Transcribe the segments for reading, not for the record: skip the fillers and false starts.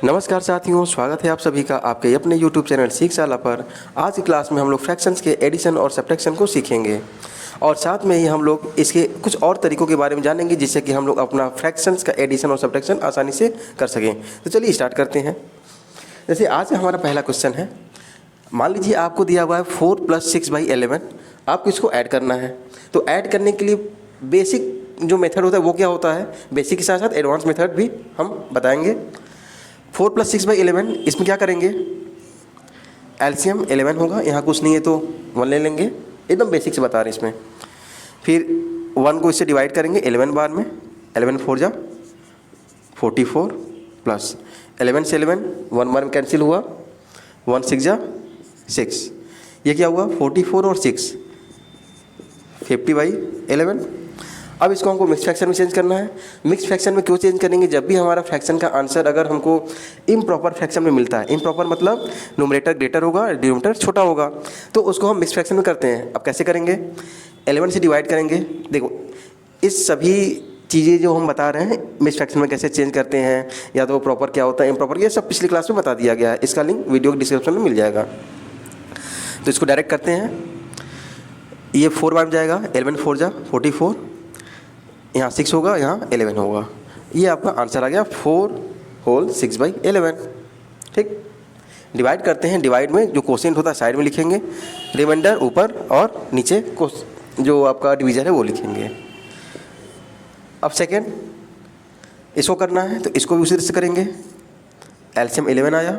नमस्कार साथियों, स्वागत है आप सभी का आपके अपने YouTube चैनल सीख साला पर। आज की क्लास में हम लोग फ्रैक्शंस के एडिशन और सब्ट्रैक्शन को सीखेंगे और साथ में ही हम लोग इसके कुछ और तरीकों के बारे में जानेंगे जिससे कि हम लोग अपना फ्रैक्शंस का एडिशन और सब्ट्रैक्शन आसानी से कर सकें। तो चलिए स्टार्ट करते हैं। जैसे आज हमारा पहला क्वेश्चन है, मान लीजिए आपको दिया हुआ है 4 + 6/11, आपको इसको ऐड करना है। तो ऐड करने के लिए बेसिक जो मेथड होता है वो क्या होता है, बेसिक के साथ साथ एडवांस मेथड भी हम बताएंगे। 4 + 6/11, इसमें क्या करेंगे, एलसीएम 11 होगा, यहाँ कुछ नहीं है तो 1 ले लेंगे, एकदम बेसिक से बता रहे हैं इसमें। फिर 1 को इससे डिवाइड करेंगे 11 बार में, 11 4 जा 44 प्लस 11 से 11 1 बार में कैंसिल हुआ, 1 6 जा 6, ये क्या हुआ 44 और 6 50/11। अब इसको हमको मिक्स फ्रैक्शन में चेंज करना है। मिक्स फ्रैक्शन में क्यों चेंज करेंगे, जब भी हमारा फ्रैक्शन का आंसर अगर हमको इम्प्रॉपर फ्रैक्शन में मिलता है, इम्प्रॉपर मतलब न्यूमरेटर ग्रेटर होगा डिनोमिनेटर छोटा होगा, तो उसको हम मिक्स फ्रैक्शन में करते हैं। अब कैसे करेंगे, 11 से डिवाइड करेंगे। देखो इस सभी चीज़ें जो हम बता रहे हैं मिक्स फ्रैक्शन में कैसे चेंज करते हैं, या तो प्रॉपर क्या होता है इम्प्रॉपर, ये सब पिछली क्लास में बता दिया गया है। इसका लिंक वीडियो के डिस्क्रिप्शन में मिल जाएगा। तो इसको डायरेक्ट करते हैं, ये 4 बार में जाएगा, 11 4 जा 44, यहाँ 6 होगा, यहाँ 11 होगा, ये आपका आंसर आ गया 4 होल 6/11। ठीक, डिवाइड करते हैं। डिवाइड में जो कोशेंट होता है साइड में लिखेंगे, रिमाइंडर ऊपर और नीचे जो आपका डिवीजन है वो लिखेंगे। अब सेकेंड इसको करना है तो इसको भी उसी तरह से करेंगे। एलसीएम 11 आया,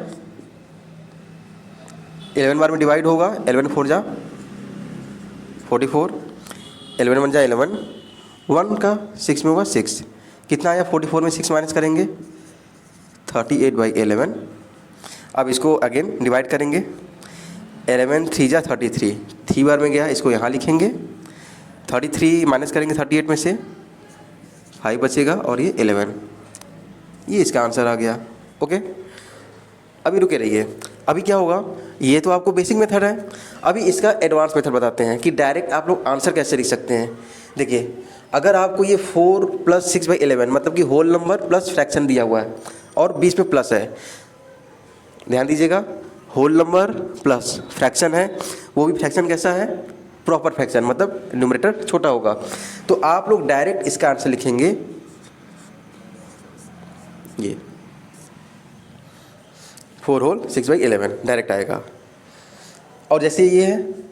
11 बार में डिवाइड होगा, 11 4 जा 44, 11 1 जा 11, 1 का 6 में होगा 6, कितना आया 44 में 6 माइनस करेंगे 38/11। अब इसको अगेन डिवाइड करेंगे, 11 3 जा 33, 3 बार में गया, इसको यहाँ लिखेंगे, 33 माइनस करेंगे 38 में से 5 बचेगा और ये 11, ये इसका आंसर आ गया। ओके, अभी रुके रहिए। अभी क्या होगा, ये तो आपको बेसिक मेथड है, अभी इसका एडवांस मेथड बताते हैं कि डायरेक्ट आप लोग आंसर कैसे लिख सकते हैं। देखिए अगर आपको ये 4 + 6/11 मतलब कि होल नंबर प्लस फ्रैक्शन दिया हुआ है और बीच में प्लस है, ध्यान दीजिएगा, होल नंबर प्लस फ्रैक्शन है, वो भी फ्रैक्शन कैसा है, प्रॉपर फ्रैक्शन मतलब न्यूमरेटर छोटा होगा, तो आप लोग डायरेक्ट इसका आंसर लिखेंगे ये 4 होल 6/11 डायरेक्ट आएगा। और जैसे ये है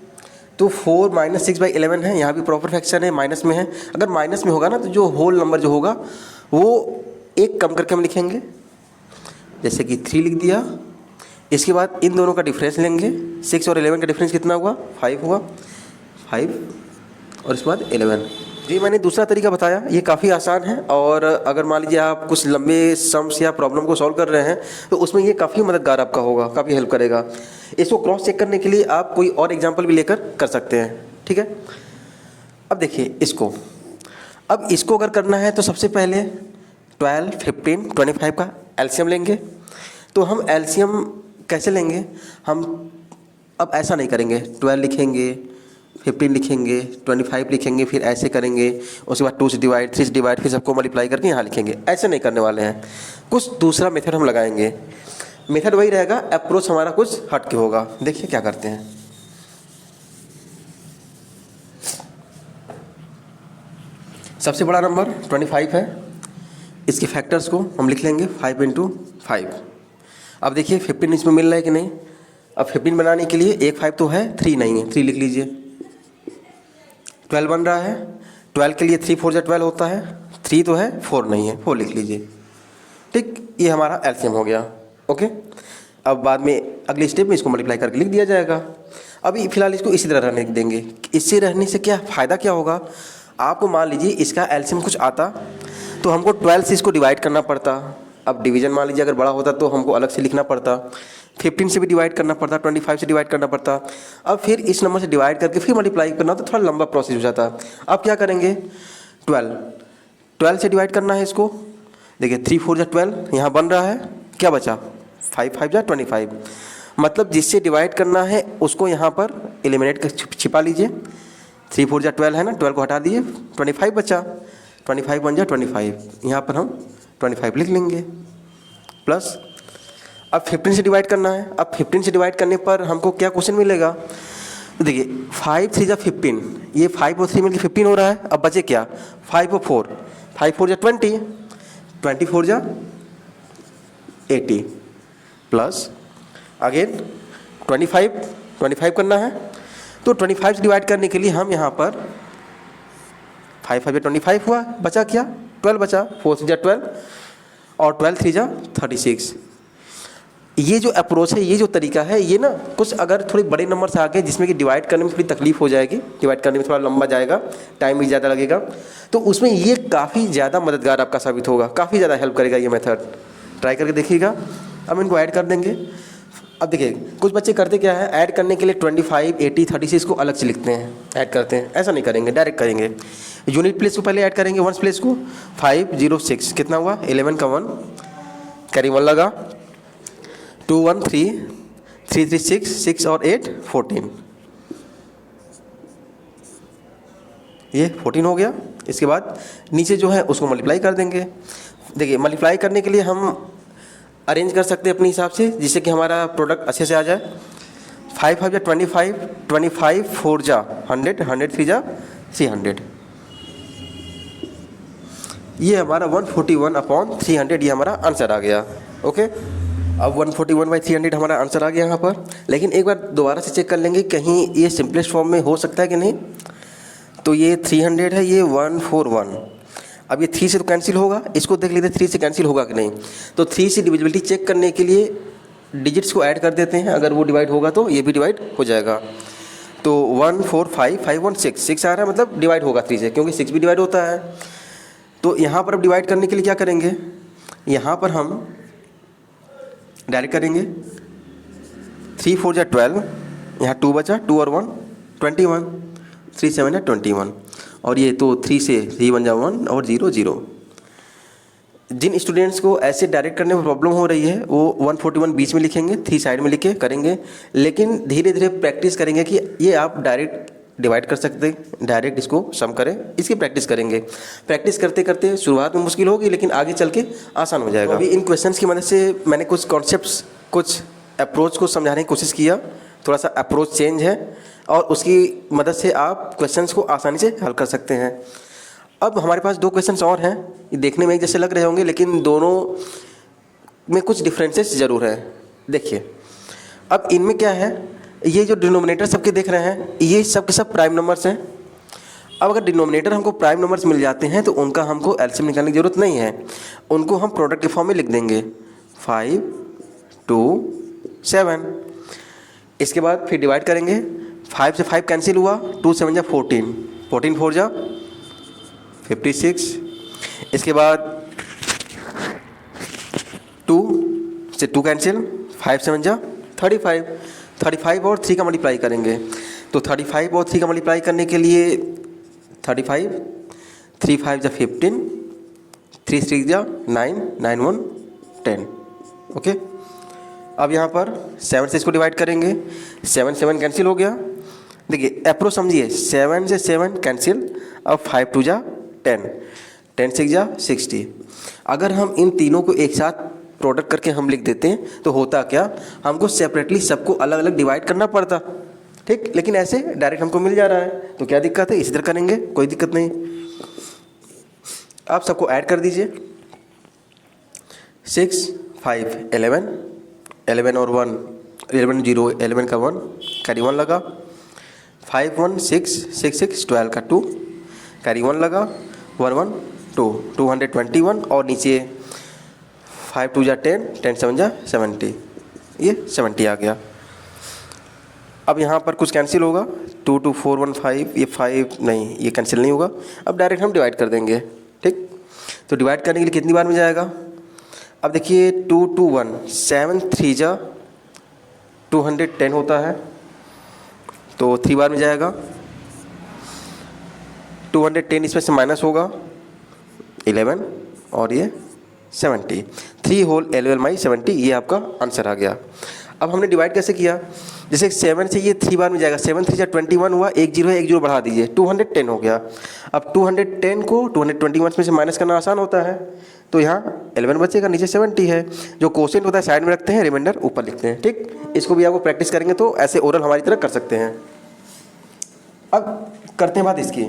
तो 4 - 6/11 है, यहाँ भी प्रॉपर फ्रैक्शन है, माइनस में है। अगर माइनस में होगा ना तो जो होल नंबर जो होगा वो एक कम करके हम लिखेंगे, जैसे कि 3 लिख दिया। इसके बाद इन दोनों का डिफरेंस लेंगे, 6 और 11 का डिफरेंस कितना हुआ 5 हुआ, 5 और इसके बाद 11। जी मैंने दूसरा तरीका बताया, ये काफ़ी आसान है और अगर मान लीजिए आप कुछ लंबे सम्स या प्रॉब्लम को सॉल्व कर रहे हैं तो उसमें ये काफ़ी मददगार आपका होगा, काफ़ी हेल्प करेगा। इसको क्रॉस चेक करने के लिए आप कोई और एग्जांपल भी लेकर कर सकते हैं। ठीक है, अब देखिए इसको, अब इसको अगर करना है तो सबसे पहले 12 15 25 का एलसीएम लेंगे। तो हम एलसीएम कैसे लेंगे, हम अब ऐसा नहीं करेंगे, 12 लिखेंगे, 15 लिखेंगे, 25 लिखेंगे, फिर ऐसे करेंगे, उसके बाद 2 से डिवाइड, 3 से डिवाइड, फिर सबको मल्टीप्लाई करके यहाँ लिखेंगे, ऐसे नहीं करने वाले हैं। कुछ दूसरा मेथड हम लगाएंगे, मेथड वही रहेगा, अप्रोच हमारा कुछ हट के होगा। देखिए क्या करते हैं, सबसे बड़ा नंबर 25 है, इसके फैक्टर्स को हम लिख लेंगे 5 × 5। अब देखिए 15 इसमें मिल रहा है कि नहीं, अब 15 बनाने के लिए एक 5 तो है, 3 नहीं है, 3 लिख लीजिए। 12 बन रहा है, 12 के लिए 3 4 जा 12 होता है, 3 तो है, 4 नहीं है, 4 लिख लीजिए। ठीक, ये हमारा एलसीएम हो गया। ओके, अब बाद में अगले स्टेप में इसको मल्टीप्लाई करके लिख दिया जाएगा। अभी फिलहाल इसको इसी तरह रहने देंगे। इससे रहने से क्या फ़ायदा क्या होगा, आपको मान लीजिए इसका एलसीएम कुछ आता तो हमको 12 से इसको डिवाइड करना पड़ता। अब डिवीजन मान लीजिए अगर बड़ा होता तो हमको अलग से लिखना पड़ता, 15 से भी डिवाइड करना पड़ता, 25 से डिवाइड करना पड़ता, अब फिर इस नंबर से डिवाइड करके फिर मल्टीप्लाई करना तो थोड़ा लंबा प्रोसेस हो जाता। अब क्या करेंगे, 12 से डिवाइड करना है इसको। देखिए 3 4 जा 12, यहाँ बन रहा है, क्या बचा 5 5 जा 25, मतलब जिससे डिवाइड करना है उसको यहाँ पर एलिमिनेट कर छिपा लीजिए। 3 4 जा 12 है ना, 12 को हटा दिए, 25 बचा, 25 बन जा 25, यहाँ पर हम 25 लिख लेंगे, प्लस अब 15 से डिवाइड करना है। अब 15 से डिवाइड करने पर हमको क्या क्वेश्चन मिलेगा, तो देखिए 5 3 जा 15, ये 5 और 3 मिलकर 15 हो रहा है। अब बचे क्या, 5 और 4, 5 4 जा 20, 24 जा 80 प्लस अगेन 25 करना है। तो 25 से डिवाइड करने के लिए हम यहाँ पर 5 5 जा 25 हुआ, बचा क्या 12 बचा, 4 3 जा 12 और 12 3 जा 36। ये जो अप्रोच है, ये जो तरीका है, ये ना कुछ अगर थोड़े बड़े नंबर से आ गए जिसमें कि डिवाइड करने में थोड़ी तकलीफ हो जाएगी, डिवाइड करने में थोड़ा लंबा जाएगा, टाइम भी ज़्यादा लगेगा, तो उसमें ये काफ़ी ज़्यादा मददगार आपका साबित होगा, काफ़ी ज़्यादा हेल्प करेगा ये मेथड। ट्राई करके देखिएगा। अब इनको ऐड कर देंगे। अब देखिए कुछ बच्चे करते क्या है, ऐड करने के लिए 25 80 36 को अलग से लिखते हैं, ऐड करते हैं। ऐसा नहीं करेंगे, डायरेक्ट करेंगे। यूनिट प्लेस को पहले ऐड करेंगे, वंस प्लेस को 5 0 6 कितना हुआ 11 का 1 कैरी 1 लगा, 2 1 3 3 3 6 6 और 8 14, ये 14 हो गया। इसके बाद नीचे जो है उसको मल्टीप्लाई कर देंगे। देखिए मल्टीप्लाई करने के लिए हम अरेंज कर सकते हैं अपने हिसाब से, जिससे कि हमारा प्रोडक्ट अच्छे से आ जाए। 5 5 जा 25 25 4 जा 100 100 3 जा 300, ये हमारा 141/300 ये हमारा आंसर आ गया। ओके, अब 141/300 हमारा आंसर आ गया यहाँ पर। लेकिन एक बार दोबारा से चेक कर लेंगे कहीं ये सिंपलेस्ट फॉर्म में हो सकता है कि नहीं। तो ये 300 है, ये 141, अब ये 3 से तो कैंसिल होगा, इसको देख लेते हैं 3 से कैंसिल होगा कि नहीं। तो 3 से डिविजिबिलिटी चेक करने के लिए डिजिट्स को ऐड कर देते हैं, अगर वो डिवाइड होगा तो ये भी डिवाइड हो जाएगा। तो 1 4 5 5 1 6 6 आ रहा है, मतलब डिवाइड होगा 3 से, क्योंकि 6 भी डिवाइड होता है। तो यहाँ पर अब डिवाइड करने के लिए क्या करेंगे, यहाँ पर हम डायरेक्ट करेंगे। 3 4 जा 12, यहाँ 2 बचा, 2 और 1 21, 3 7 जा 21, और ये तो 3 से 3 1 जा 1 और 0 0। जिन स्टूडेंट्स को ऐसे डायरेक्ट करने में प्रॉब्लम हो रही है वो 141 बीच में लिखेंगे, 3 साइड में लिख के करेंगे। लेकिन धीरे धीरे प्रैक्टिस करेंगे कि ये आप डायरेक्ट डिवाइड कर सकते हैं, डायरेक्ट इसको सम करें, इसकी प्रैक्टिस करेंगे। प्रैक्टिस करते करते शुरुआत में मुश्किल होगी, लेकिन आगे चल के आसान हो जाएगा। अभी इन क्वेश्चंस की मदद से मैंने कुछ कॉन्सेप्ट्स, कुछ अप्रोच को समझाने की कोशिश किया। थोड़ा सा अप्रोच चेंज है और उसकी मदद से आप क्वेश्चंस को आसानी से हल कर सकते हैं। अब हमारे पास 2 क्वेश्चंस और हैं, ये देखने में एक जैसे लग रहे होंगे, लेकिन दोनों में कुछ डिफरेंसेस ज़रूर हैं। देखिए अब इनमें क्या है, ये जो डिनोमिनेटर सबके देख रहे हैं, ये सब के सब प्राइम नंबर्स हैं। अब अगर डिनोमिनेटर हमको प्राइम नंबर्स मिल जाते हैं तो उनका हमको एलसीएम निकालने की ज़रूरत नहीं है, उनको हम प्रोडक्ट के फॉर्म में लिख देंगे 5 2 7। इसके बाद फिर डिवाइड करेंगे, 5 से 5 कैंसिल हुआ, 2 7 जा 14, 14 4 जा 56। इसके बाद 2 से 2 कैंसिल, 5 7 जा 35, 35 और 3 का मल्टीप्लाई करेंगे। तो 35 और 3 का मल्टीप्लाई करने के लिए 35 3 5 जा 15, 3 6 जा 9 9 1 10। ओके, अब यहाँ पर 7 से इसको डिवाइड करेंगे, 7 7 कैंसिल हो गया। देखिए अप्रोच समझिए, 7 से 7 कैंसिल, अब 5 2 जा 10, 10 6 जा 60। अगर हम इन तीनों को एक साथ प्रोडक्ट करके हम लिख देते हैं तो होता क्या, हमको सेपरेटली सबको अलग अलग डिवाइड करना पड़ता, ठीक। लेकिन ऐसे डायरेक्ट हमको मिल जा रहा है, तो क्या दिक्कत है, इसी तरह करेंगे, कोई दिक्कत नहीं। आप सबको ऐड कर दीजिए। 6 5 11, 11 और 1 11 0, 11 का 1 कैरी 1 लगा, 5 1 6 6 6 12 का 2 कैरी 1 लगा, 1 1 2 221, और नीचे 5 2 जा 10, 10 7 जा 70, ये 70 आ गया। अब यहाँ पर कुछ कैंसिल होगा, 2 2 4 1 5, ये 5 नहीं, ये कैंसिल नहीं होगा। अब डायरेक्ट हम डिवाइड कर देंगे, ठीक। तो डिवाइड करने के लिए कितनी बार में जाएगा, अब देखिए 2 2 1 7 3 जा 210 होता है, तो 3 बार में जाएगा। 210 इसमें से माइनस होगा 11, और ये 70, 3 होल 11 बाई 70, ये आपका आंसर आ गया। अब हमने डिवाइड कैसे किया, जैसे 7 से ये 3 बार में जाएगा, 7 3 21 हुआ, एक जीरो है, एक जीरो बढ़ा दीजिए, 210 हो गया। अब 210 को 221 में से माइनस करना आसान होता है, तो यहाँ 11 बचेगा, नीचे 70 है। जो क्वोशिएंट होता है साइड में रखते हैं, रिमाइंडर ऊपर लिखते हैं। ठीक, इसको भी आपको प्रैक्टिस करेंगे तो ऐसे ओरल हमारी तरह कर सकते हैं। अब करते हैं बात इसकी।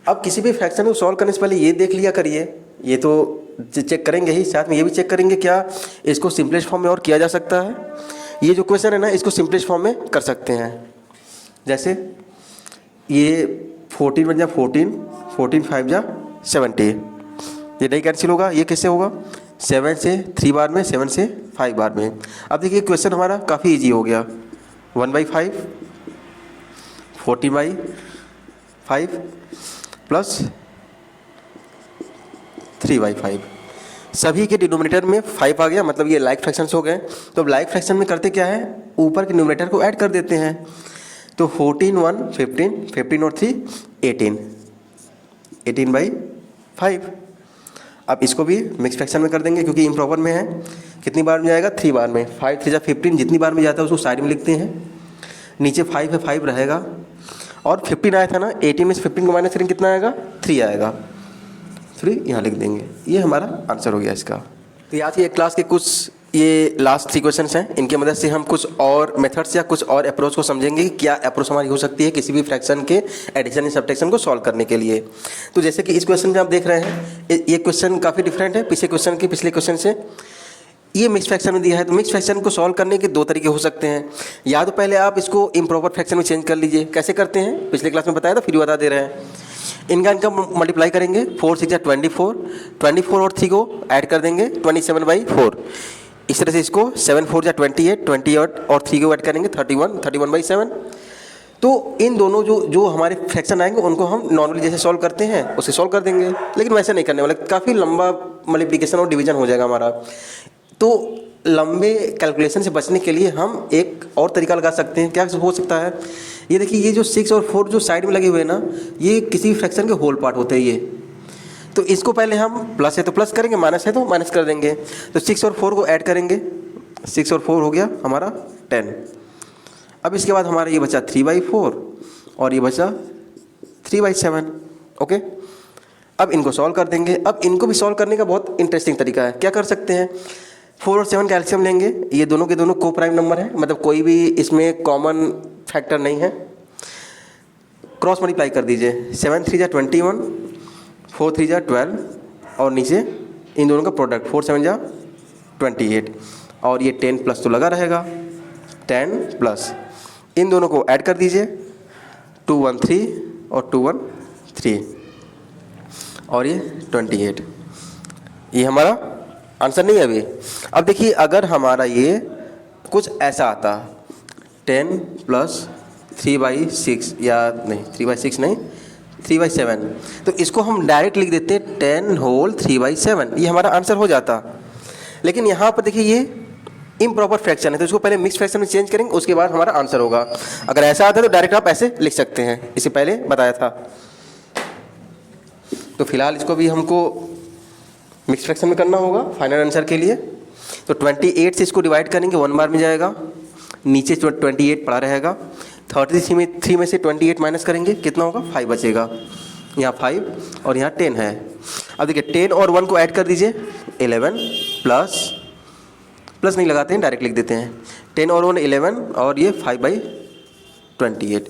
अब किसी भी फ्रैक्शन को सॉल्व करने से पहले ये देख लिया करिए, ये तो चेक करेंगे ही, साथ में ये भी चेक करेंगे क्या इसको सिंपलेस्ट फॉर्म में और किया जा सकता है। ये जो क्वेश्चन है ना, इसको सिंपलेस्ट फॉर्म में कर सकते हैं। जैसे ये 14 बन जा 14, 14 5 जा 70, ये नहीं कैंसिल होगा। ये कैसे होगा, 7 से 3 बार में, 7 से 5 बार में। अब देखिए क्वेश्चन हमारा काफ़ी इजी हो गया। 1/5 14/5 प्लस 3/5, सभी के डिनोमिनेटर में 5 आ गया, मतलब ये लाइक फ्रैक्शंस हो गए। तो अब लाइक फ्रैक्शन में करते क्या है, ऊपर के डिनोमिनेटर को ऐड कर देते हैं। तो 14 1 15, 15 और 3 18, 18/5। अब इसको भी मिक्स फ्रैक्शन में कर देंगे क्योंकि इम्प्रॉपर में है। कितनी बार में जाएगा, 3 बार में। 5 3 15, जितनी बार में जाता है उसको साइड में लिखते हैं। नीचे 5 है, 5 रहेगा, और 15 आया था ना, 18 में से 15 को माइनस करेंगे, कितना आएगा, 3 आएगा, 3 यहाँ लिख देंगे। ये हमारा आंसर हो गया इसका। तो आज की एक क्लास के कुछ ये लास्ट 3 क्वेश्चंस हैं, इनकी मदद से हम कुछ और मेथड्स या कुछ और अप्रोच को समझेंगे कि क्या अप्रोच हमारी हो सकती है किसी भी फ्रैक्शन के एडिशन या सब्ट्रैक्शन को सॉल्व करने के लिए। तो जैसे कि इस क्वेश्चन में आप देख रहे हैं, ये क्वेश्चन काफ़ी डिफरेंट है पिछले क्वेश्चन से। ये मिक्स फ्रैक्शन में दिया है, तो मिक्स फ्रैक्शन को सॉल्व करने के 2 तरीके हो सकते हैं। या तो पहले आप इसको इम्प्रॉपर फ्रैक्शन में चेंज कर लीजिए। कैसे करते हैं, पिछले क्लास में बताया था, फिर बता दे रहे हैं। इनका मल्टीप्लाई करेंगे, 4 6 24, 24 और 3 को ऐड कर देंगे, 27/4। इस तरह से इसको 7 4 28, 28 और 3 को ऐड करेंगे, 31, 31/7। तो इन दोनों जो हमारे फ्रैक्शन आएंगे उनको हम नॉर्मली जैसे सॉल्व करते हैं उसे सॉल्व कर देंगे, लेकिन वैसे नहीं करने वाले, काफ़ी लंबा मल्टीप्लिकेशन और डिवीजन हो जाएगा हमारा। तो लंबे कैलकुलेशन से बचने के लिए हम एक और तरीका लगा सकते हैं। क्या हो सकता है, ये देखिए, ये जो 6 और 4 जो साइड में लगे हुए हैं ना, ये किसी भी फ्रैक्शन के होल पार्ट होते हैं ये। तो इसको पहले हम प्लस है तो प्लस करेंगे, माइनस है तो माइनस कर देंगे। तो 6 और 4 को ऐड करेंगे, 6 और 4 हो गया हमारा 10। अब इसके बाद हमारा ये बचा 3/4 और ये बचा 3/7। ओके, अब इनको सॉल्व कर देंगे। अब इनको भी सॉल्व करने का बहुत इंटरेस्टिंग तरीका है। क्या कर सकते हैं, 4 और 7 कैल्शियम लेंगे, ये दोनों के दोनों को प्राइम नंबर है, मतलब कोई भी इसमें कॉमन फैक्टर नहीं है। क्रॉस मल्टीप्लाई कर दीजिए, 7 3 21, 4 3 12, और नीचे इन दोनों का प्रोडक्ट 4 7 28, और ये 10 प्लस तो लगा रहेगा, 10 प्लस इन दोनों को ऐड कर दीजिए, 2 1 3 और 2 1 3, और ये 28। ये हमारा आंसर नहीं है अभी। अब देखिए, अगर हमारा ये कुछ ऐसा आता, 10 प्लस 3/6, या नहीं 3/6 नहीं, 3/7, तो इसको हम डायरेक्ट लिख देते 10 होल 3/7, ये हमारा आंसर हो जाता। लेकिन यहाँ पर देखिए ये इम्प्रॉपर फ्रैक्शन है, तो इसको पहले मिक्स फ्रैक्शन में चेंज करेंगे, उसके बाद हमारा आंसर होगा। अगर ऐसा आता है तो डायरेक्ट आप ऐसे लिख सकते हैं, इसे पहले बताया था। तो फिलहाल इसको भी हमको मिक्स फ्रैक्शन में करना होगा फाइनल आंसर के लिए। तो 28 से इसको डिवाइड करेंगे, 1 बार में जाएगा, नीचे 28 पड़ा रहेगा। 33 में से 28 माइनस करेंगे, कितना होगा, 5 बचेगा। यहाँ 5 और यहाँ 10 है। अब देखिए 10 और 1 को ऐड कर दीजिए, 11 प्लस नहीं लगाते हैं, डायरेक्ट लिख देते हैं। 10 और 1 11, और ये 5/28,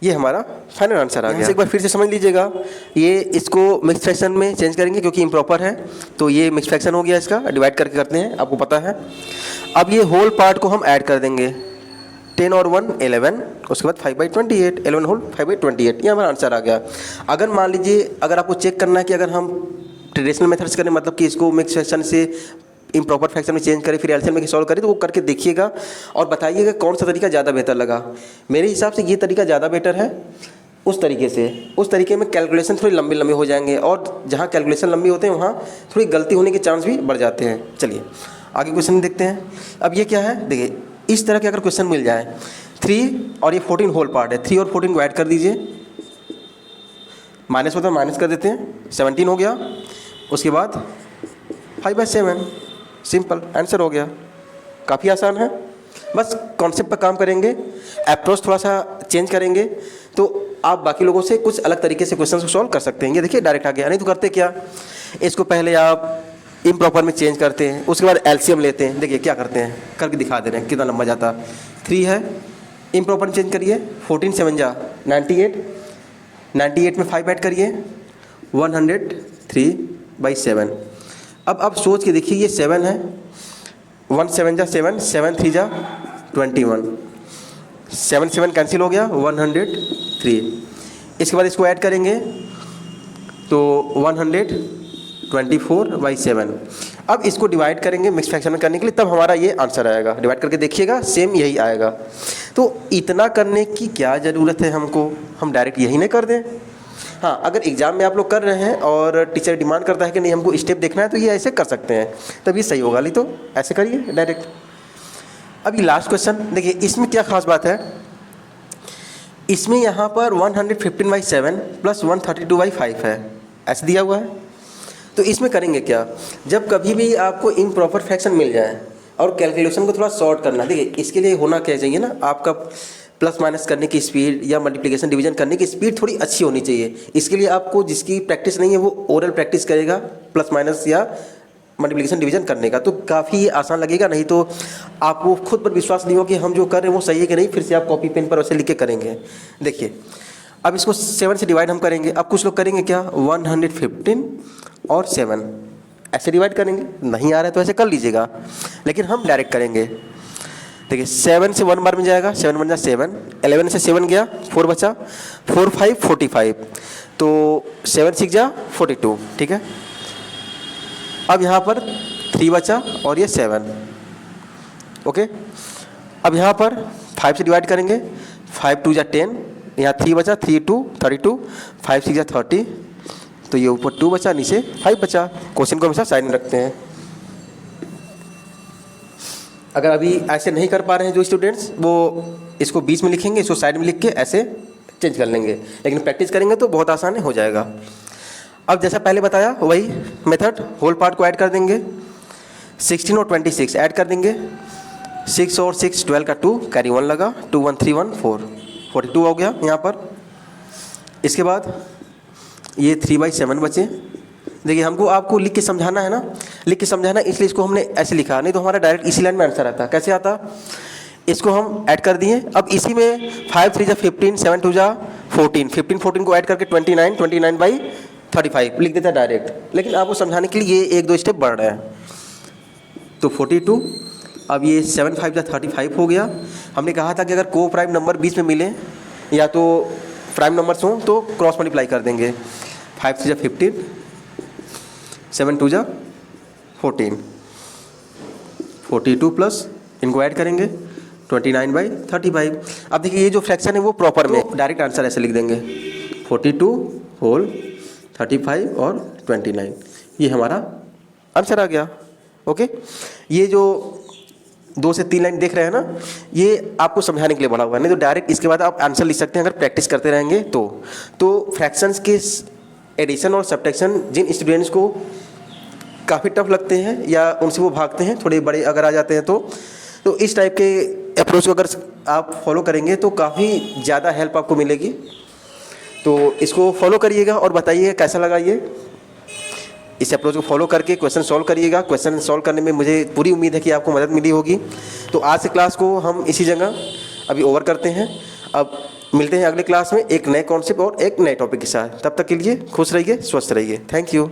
ये हमारा फाइनल आंसर आ गया। एक बार फिर से समझ लीजिएगा, ये इसको मिक्स फ्रैक्शन में चेंज करेंगे क्योंकि इम्प्रॉपर है, तो ये मिक्स फ्रैक्शन हो गया, इसका डिवाइड करके करते हैं, आपको पता है। अब ये होल पार्ट को हम ऐड कर देंगे, 10 और 1 11, उसके बाद 5/28, 11 होल 5/28, ये हमारा आंसर आ गया। अगर मान लीजिए, अगर आपको चेक करना है कि अगर हम ट्रेडिशनल मेथड्स करें, मतलब कि इसको मिक्स फ्रैक्शन से इम्प्रॉपर फ्रैक्शन में चेंज करें, फिर एलसीएम में सॉल्व करें, तो वो करके देखिएगा और बताइएगा कौन सा तरीका ज़्यादा बेहतर लगा। मेरे हिसाब से ये तरीका ज़्यादा बेटर है उस तरीके में कैलकुलेशन थोड़ी लंबे हो जाएंगे, और जहाँ कैलकुलेशन लंबी होते हैं वहाँ थोड़ी गलती होने के चांस भी बढ़ जाते हैं। चलिए आगे क्वेश्चन देखते हैं। अब ये क्या है, देखिए इस तरह के अगर क्वेश्चन मिल जाए, 3 और ये 14 होल पार्ट है, 3 और 14 को ऐड कर दीजिए, माइनस होता है माइनस कर देते हैं, 17 हो गया। उसके बाद 5/7, सिंपल आंसर हो गया, काफ़ी आसान है। बस कॉन्सेप्ट पर काम करेंगे, अप्रोच थोड़ा सा चेंज करेंगे तो आप बाकी लोगों से कुछ अलग तरीके से क्वेश्चन को सॉल्व कर सकते हैं। ये देखिए डायरेक्ट आ गया। नहीं तो करते क्या, इसको पहले आप इम्प्रॉपर में चेंज करते हैं, उसके बाद एलसीएम लेते हैं। देखिए क्या करते हैं, करके दिखा दे रहे हैं कितना लंबा जाता। 3 है, इम्प्रॉपर में चेंज करिए, 14 7 जा 98, 98 में 5 ऐड करिए, 103/7। अब आप सोच के देखिए, ये 7 है, 1 7 जा 7, 7 3 जा 21, 7 7 कैंसिल हो गया, 103। इसके बाद इसको ऐड करेंगे तो 124/7। अब इसको डिवाइड करेंगे मिक्स फ्रैक्शन में करने के लिए, तब हमारा ये आंसर आएगा। डिवाइड करके देखिएगा, सेम यही आएगा। तो इतना करने की क्या ज़रूरत है हमको, हम डायरेक्ट यही नहीं कर दें। हाँ, अगर एग्जाम में आप लोग कर रहे हैं और टीचर डिमांड करता है कि नहीं हमको स्टेप देखना है, तो ये ऐसे कर सकते हैं, तब ये सही होगा। नहीं तो ऐसे करिए डायरेक्ट। अभी लास्ट क्वेश्चन देखिए, इसमें क्या खास बात है, इसमें यहाँ पर 115/7 प्लस 132/5 है, ऐसे दिया हुआ है। तो इसमें करेंगे क्या, जब कभी भी आपको इम्प्रॉपर फ्रैक्शन मिल जाए और कैलकुलेशन को थोड़ा शॉर्ट करना, देखिए इसके लिए होना क्या चाहिए ना, आपका प्लस माइनस करने की स्पीड या मल्टीप्लिकेशन डिवीजन करने की स्पीड थोड़ी अच्छी होनी चाहिए। इसके लिए आपको जिसकी प्रैक्टिस नहीं है वो ओरल प्रैक्टिस करेगा प्लस माइनस या मल्टीप्लिकेशन डिवीजन करने का, तो काफ़ी आसान लगेगा। नहीं तो आपको खुद पर विश्वास नहीं हो कि हम जो कर रहे हैं वो सही है कि नहीं, फिर से आप कॉपी पेन पर वैसे लिख के करेंगे। देखिए अब इसको 7 से डिवाइड हम करेंगे। अब कुछ लोग करेंगे क्या, 115 और 7 ऐसे डिवाइड करेंगे, नहीं आ रहा है तो ऐसे कर लीजिएगा, लेकिन हम डायरेक्ट करेंगे। देखिए 7 से 1 बार में जाएगा, 7 1 जा 7, 11 से 7 गया, 4 बचा, 4 5 45, तो 7 6 जा 42, ठीक है। अब यहाँ पर 3 बचा और ये 7, ओके। अब यहाँ पर 5 से डिवाइड करेंगे, 5 2 जा 10, यहाँ 3 बचा, 3 2 32, 5 6 जा 30, तो ये ऊपर 2 बचा, नीचे 5 बचा। क्वेश्चन को हमेशा साइड में रखते हैं। अगर अभी ऐसे नहीं कर पा रहे हैं जो स्टूडेंट्स, वो इसको बीच में लिखेंगे, इसको साइड में लिख के ऐसे चेंज कर लेंगे, लेकिन प्रैक्टिस करेंगे तो बहुत आसान हो जाएगा। अब जैसा पहले बताया वही मेथड, होल पार्ट को ऐड कर देंगे, 16 और 26 ऐड कर देंगे, 6 और 6 12 का 2 कैरी 1 लगा, 2 1 3 1 4 42 हो गया यहाँ पर। इसके बाद ये 3/7 बचे। देखिए हमको आपको लिख के समझाना है ना, लिख के समझाना, इसलिए इसको हमने ऐसे लिखा, नहीं तो हमारा डायरेक्ट इसी लाइन में आंसर आता। कैसे आता, इसको हम ऐड कर दिए। अब इसी में 5 3 जा 15, 7 2 जा 14, 15 14 को ऐड करके 29, 29/35 लिख देता है डायरेक्ट, लेकिन आपको समझाने के लिए ये 1 2 स्टेप बढ़ रहा है। तो 42, अब ये 7 5 जा 35 हो गया। हमने कहा था कि अगर को प्राइम नंबर बीच में मिले या तो प्राइम नंबर्स हों तो क्रॉस मल्टीप्लाई कर देंगे, 5 3 जा 15, 7 2 जा 14, 42 प्लस इनको ऐड करेंगे 29/35। अब देखिए ये जो फ्रैक्शन है वो प्रॉपर में, डायरेक्ट आंसर ऐसे लिख देंगे, 42 होल 35 और 29, ये हमारा आंसर आ गया। ओके, ये जो 2 से 3 लाइन देख रहे हैं ना, ये आपको समझाने के लिए बना हुआ है, नहीं तो डायरेक्ट इसके बाद आप आंसर लिख सकते हैं अगर प्रैक्टिस करते रहेंगे तो फ्रैक्शंस के एडिशन और सब्ट्रैक्शन जिन स्टूडेंट्स को काफ़ी टफ लगते हैं या उनसे वो भागते हैं, थोड़े बड़े अगर आ जाते हैं तो इस टाइप के अप्रोच को अगर आप फॉलो करेंगे तो काफ़ी ज़्यादा हेल्प आपको मिलेगी। तो इसको फॉलो करिएगा और बताइए कैसा लगा ये। इस अप्रोच को फॉलो करके क्वेश्चन सॉल्व करिएगा। क्वेश्चन सॉल्व करने में मुझे पूरी उम्मीद है कि आपको मदद मिली होगी। तो आज से क्लास को हम इसी जगह अभी ओवर करते हैं। अब मिलते हैं अगले क्लास में एक नए कॉन्सेप्ट और एक नए टॉपिक के साथ। तब तक के लिए खुश रहिए, स्वस्थ रहिए। Thank you.